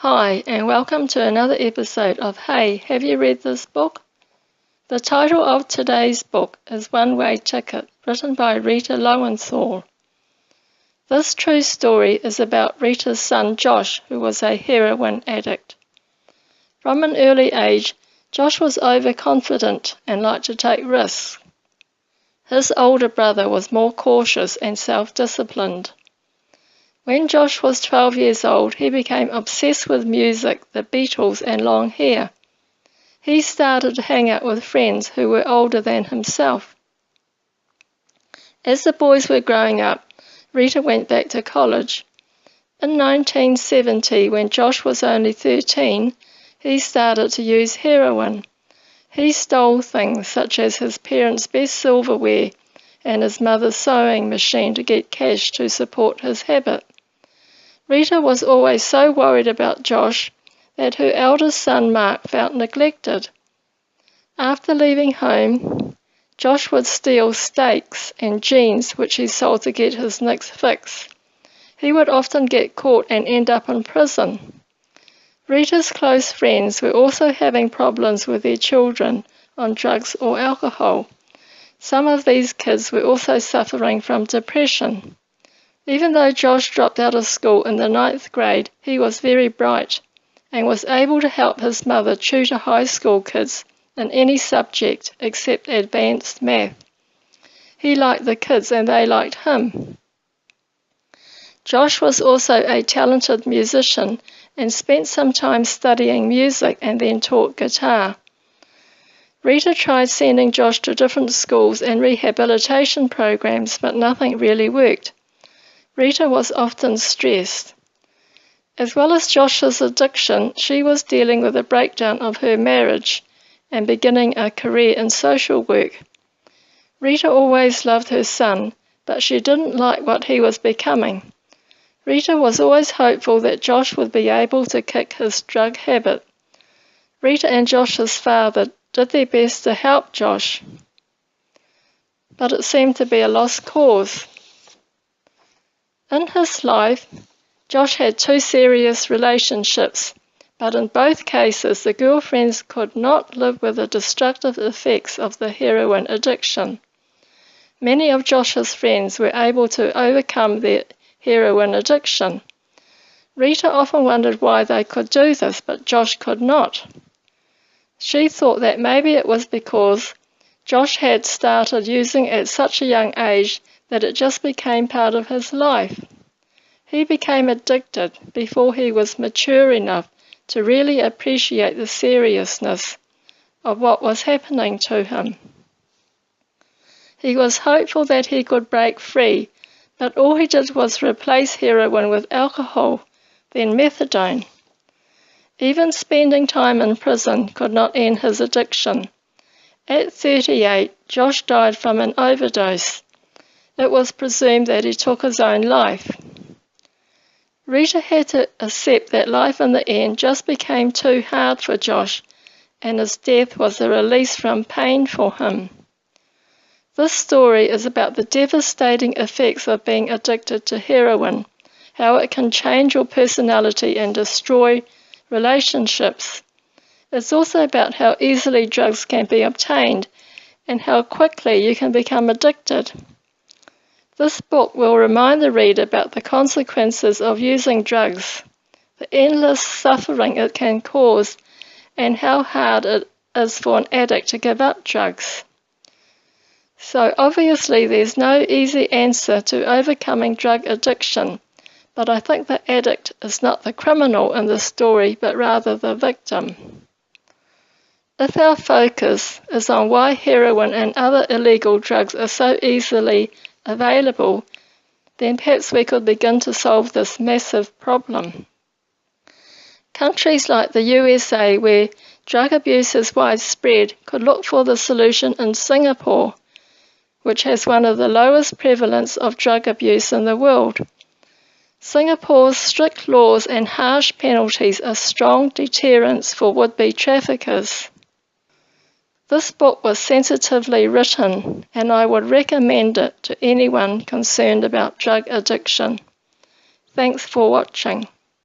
Hi, and welcome to another episode of Hey, have you read this book? The title of today's book is One Way Ticket, written by Rita Lowenthal. This true story is about Rita's son Josh, who was a heroin addict. From an early age, Josh was overconfident and liked to take risks. His older brother was more cautious and self-disciplined. When Josh was 12 years old, he became obsessed with music, the Beatles, and long hair. He started to hang out with friends who were older than himself. As the boys were growing up, Rita went back to college. In 1970, when Josh was only 13, he started to use heroin. He stole things such as his parents' best silverware and his mother's sewing machine to get cash to support his habit. Rita was always so worried about Josh that her eldest son Mark felt neglected. After leaving home, Josh would steal steaks and jeans which he sold to get his next fix. He would often get caught and end up in prison. Rita's close friends were also having problems with their children on drugs or alcohol. Some of these kids were also suffering from depression. Even though Josh dropped out of school in the 9th grade, he was very bright and was able to help his mother tutor high school kids in any subject except advanced math. He liked the kids and they liked him. Josh was also a talented musician and spent some time studying music and then taught guitar. Rita tried sending Josh to different schools and rehabilitation programs, but nothing really worked. Rita was often stressed. As well as Josh's addiction, she was dealing with a breakdown of her marriage and beginning a career in social work. Rita always loved her son, but she didn't like what he was becoming. Rita was always hopeful that Josh would be able to kick his drug habit. Rita and Josh's father did their best to help Josh, but it seemed to be a lost cause. In his life, Josh had 2 serious relationships, but in both cases the girlfriends could not live with the destructive effects of the heroin addiction. Many of Josh's friends were able to overcome their heroin addiction. Rita often wondered why they could do this, but Josh could not. She thought that maybe it was because Josh had started using at such a young age that it just became part of his life. He became addicted before he was mature enough to really appreciate the seriousness of what was happening to him. He was hopeful that he could break free, but all he did was replace heroin with alcohol, then methadone. Even spending time in prison could not end his addiction. At 38, Josh died from an overdose. It was presumed that he took his own life. Rita had to accept that life in the end just became too hard for Josh, and his death was a release from pain for him. This story is about the devastating effects of being addicted to heroin, how it can change your personality and destroy relationships. It's also about how easily drugs can be obtained and how quickly you can become addicted. This book will remind the reader about the consequences of using drugs, the endless suffering it can cause, and how hard it is for an addict to give up drugs. So obviously there's no easy answer to overcoming drug addiction, but I think the addict is not the criminal in the story, but rather the victim. If our focus is on why heroin and other illegal drugs are so easily available, then perhaps we could begin to solve this massive problem. Countries like the USA, where drug abuse is widespread, could look for the solution in Singapore, which has one of the lowest prevalence of drug abuse in the world. Singapore's strict laws and harsh penalties are strong deterrents for would-be traffickers. This book was sensitively written, and I would recommend it to anyone concerned about drug addiction. Thanks for watching.